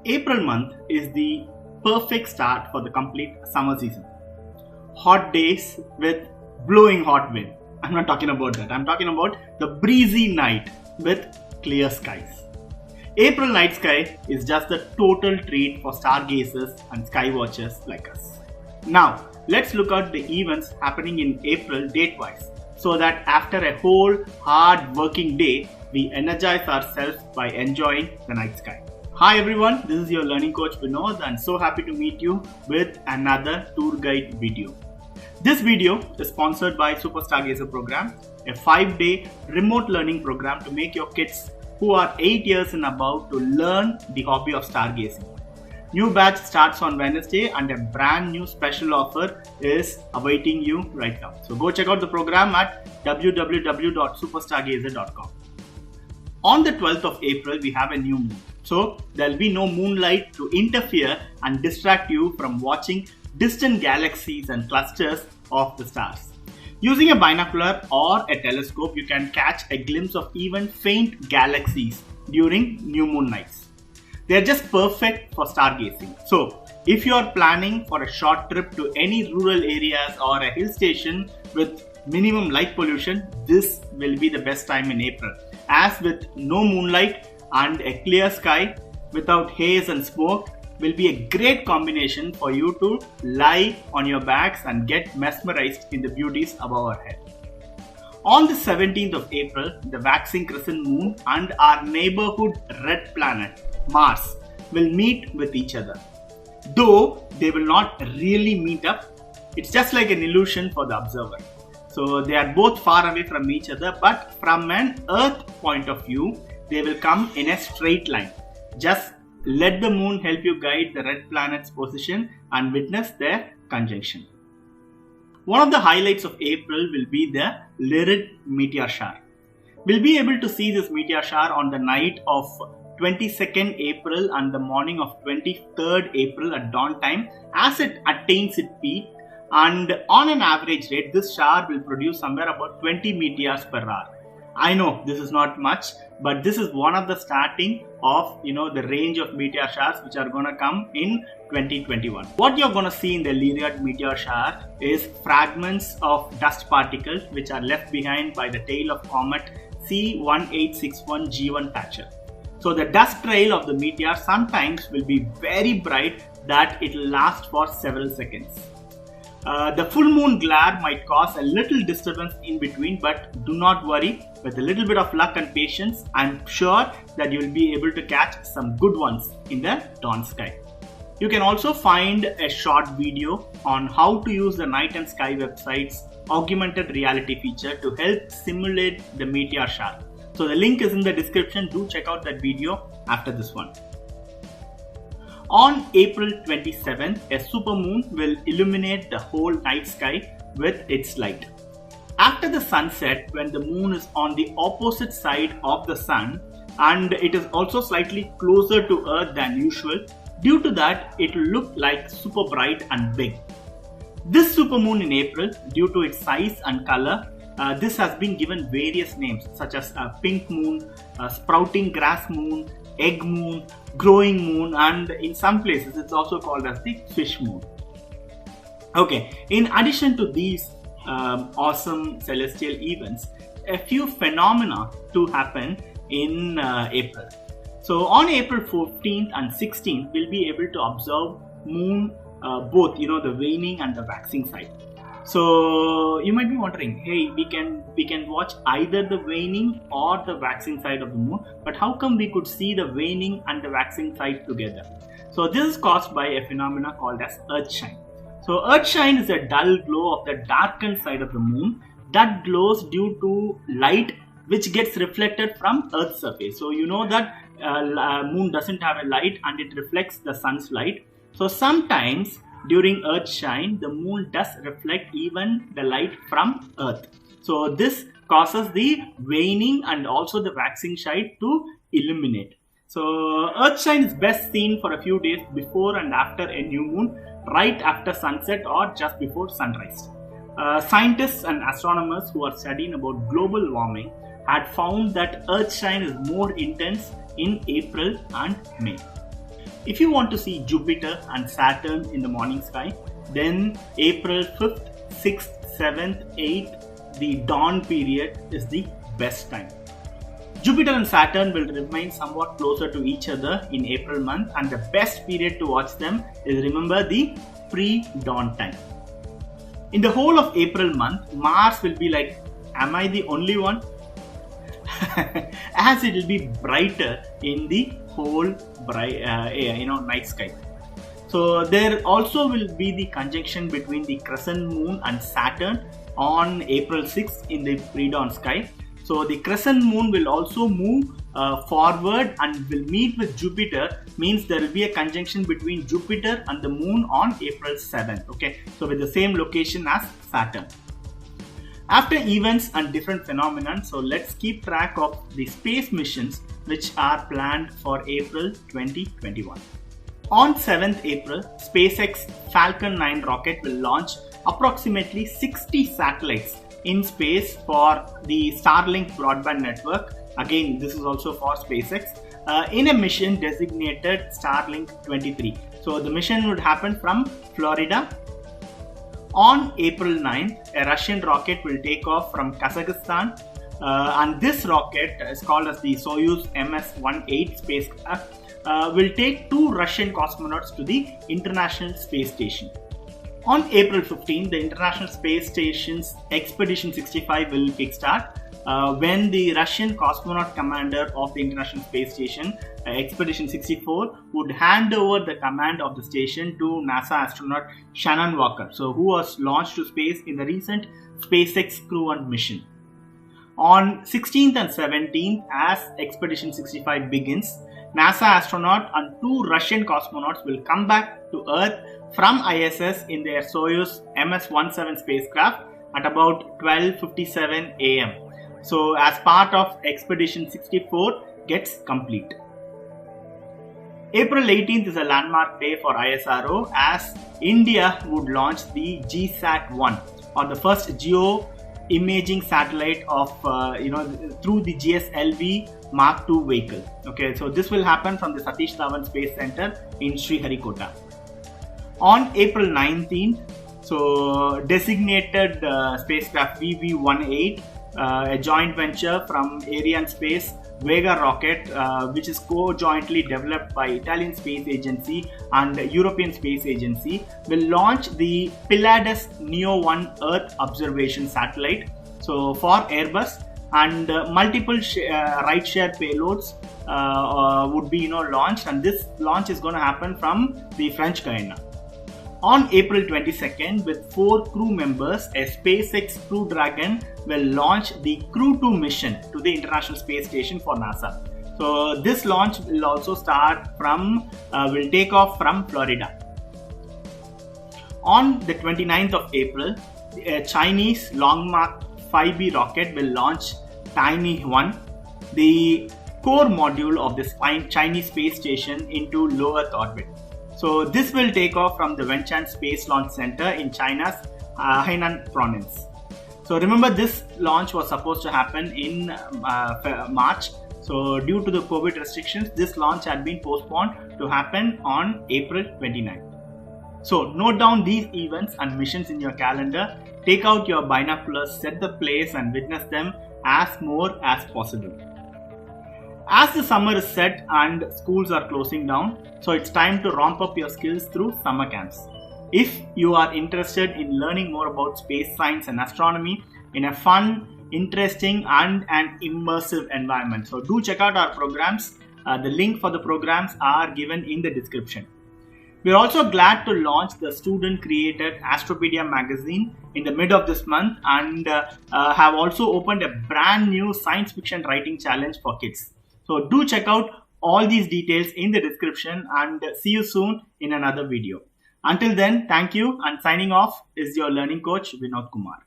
April month is the perfect start for the complete summer season. Hot days with blowing hot wind. I'm not talking about that. I'm talking about the breezy night with clear skies. April night sky is just a total treat for stargazers and sky watchers like us. Now, let's look at the events happening in April date-wise, so that after a whole hard working day, we energize ourselves by enjoying the night sky. Hi everyone, this is your learning coach Vinod and so happy to meet you with another tour guide video. This video is sponsored by Super Stargazer Program, a 5-day remote learning program to make your kids who are 8 years and above to learn the hobby of stargazing. New batch starts on Wednesday and a brand new special offer is awaiting you right now. So go check out the program at www.superstargazer.com. On the 12th of April, we have a new moon. So there will be no moonlight to interfere and distract you from watching distant galaxies and clusters of the stars. Using a binocular or a telescope, you can catch a glimpse of even faint galaxies during new moon nights. They are just perfect for stargazing. So if you are planning for a short trip to any rural areas or a hill station with minimum light pollution, this will be the best time in April. As with no moonlight and a clear sky without haze and smoke will be a great combination for you to lie on your backs and get mesmerized in the beauties above our head. On the 17th of April, the waxing crescent moon and our neighborhood red planet, Mars, will meet with each other. Though they will not really meet up, it's just like an illusion for the observer. So they are both far away from each other, but from an Earth point of view, they will come in a straight line. Just let the moon help you guide the red planet's position and witness their conjunction. One of the highlights of April will be the Lyrid meteor shower. We'll be able to see this meteor shower on the night of 22nd April and the morning of 23rd April at dawn time as it attains its peak. And on an average rate, this shower will produce somewhere about 20 meteors per hour. I know this is not much, but this is one of the starting of the range of meteor showers which are going to come in 2021. What you're going to see in the Lyrid meteor shower is fragments of dust particles which are left behind by the tail of comet C1861 G1 Thatcher. So the dust trail of the meteor sometimes will be very bright that it will last for several seconds. The full moon glare might cause a little disturbance in between, but do not worry. With a little bit of luck and patience, I'm sure that you will be able to catch some good ones in the dawn sky. You can also find a short video on how to use the Night and Sky website's augmented reality feature to help simulate the meteor shower. So the link is in the description. Do check out that video after this one. On April 27th, a supermoon will illuminate the whole night sky with its light. After the sunset, when the moon is on the opposite side of the sun and it is also slightly closer to Earth than usual, due to that it will look like super bright and big. This supermoon in April, due to its size and color, this has been given various names such as pink moon, sprouting grass moon, egg moon, growing moon, and in some places it's also called as the fish moon. Okay, in addition to these awesome celestial events, a few phenomena to happen in April. So on April 14th and 16th, we'll be able to observe moon, both the waning and the waxing side. So you might be wondering, hey, we can watch either the waning or the waxing side of the moon, but how come we could see the waning and the waxing side together? So this is caused by a phenomena called as earthshine. So earthshine is a dull glow of the darkened side of the moon that glows due to light which gets reflected from Earth's surface. So you know that moon doesn't have a light and it reflects the sun's light. So sometimes during earthshine, the moon does reflect even the light from Earth. So this causes the waning and also the waxing side to illuminate. So earthshine is best seen for a few days before and after a new moon, right after sunset or just before sunrise. Scientists and astronomers who are studying about global warming had found that Earthshine is more intense in April and May. If you want to see Jupiter and Saturn in the morning sky, then April 5th, 6th, 7th, 8th, the dawn period is the best time. Jupiter and Saturn will remain somewhat closer to each other in April month, and the best period to watch them is, remember, the pre-dawn time. In the whole of April month, Mars will be like, am I the only one? As it will be brighter in the whole night sky. So there also will be the conjunction between the crescent moon and Saturn on April 6th in the pre-dawn sky. So the crescent moon will also move forward and will meet with Jupiter, means there will be a conjunction between Jupiter and the moon on April 7th. Okay, so with the same location as Saturn. After events and different phenomena, so let's keep track of the space missions which are planned for April 2021. On 7th April, SpaceX Falcon 9 rocket will launch approximately 60 satellites in space for the Starlink broadband network. Again, this is also for SpaceX in a mission designated Starlink 23. So the mission would happen from Florida. On April 9th, a Russian rocket will take off from Kazakhstan, and this rocket is called as the Soyuz MS-18 spacecraft. Will take 2 Russian cosmonauts to the International Space Station. On April 15, the International Space Station's Expedition 65 will kickstart when the Russian cosmonaut commander of the International Space Station, Expedition 64, would hand over the command of the station to NASA astronaut Shannon Walker, so who was launched to space in the recent SpaceX Crew 1 mission. On 16th and 17th, as Expedition 65 begins, NASA astronaut and 2 Russian cosmonauts will come back to Earth from ISS in their Soyuz MS-17 spacecraft at about 12:57 am. So as part of Expedition 64 gets complete. April 18th is a landmark day for ISRO, as India would launch the GSAT-1, or the first geo imaging satellite of through the GSLV Mark II vehicle. Okay, so this will happen from the Satish Dhawan Space Center in Sriharikota. On April 19th, so designated spacecraft VV-18, a joint venture from Arianespace Vega rocket, which is co-jointly developed by Italian Space Agency and European Space Agency, will launch the Pleiades Neo-1 Earth observation satellite. So for Airbus, and multiple ride-share payloads would be launched, and this launch is going to happen from the French Guiana. On April 22nd, with 4 crew members, a SpaceX Crew Dragon will launch the Crew 2 mission to the International Space Station for NASA. So this launch will also will take off from Florida. On the 29th of April, a Chinese Long March 5B rocket will launch Tiny-1, the core module of the Chinese space station, into low Earth orbit. So this will take off from the Wenchang Space Launch Center in China's Hainan province. So remember, this launch was supposed to happen in March. So due to the COVID restrictions, this launch had been postponed to happen on April 29th. So note down these events and missions in your calendar. Take out your binoculars, set the place and witness them as more as possible. As the summer is set and schools are closing down, so it's time to ramp up your skills through summer camps. If you are interested in learning more about space science and astronomy in a fun, interesting and an immersive environment, so do check out our programs. The link for the programs are given in the description. We are also glad to launch the student-created Astropedia magazine in the mid of this month, and have also opened a brand new science fiction writing challenge for kids. So do check out all these details in the description, and see you soon in another video. Until then, thank you, and signing off is your learning coach Vinod Kumar.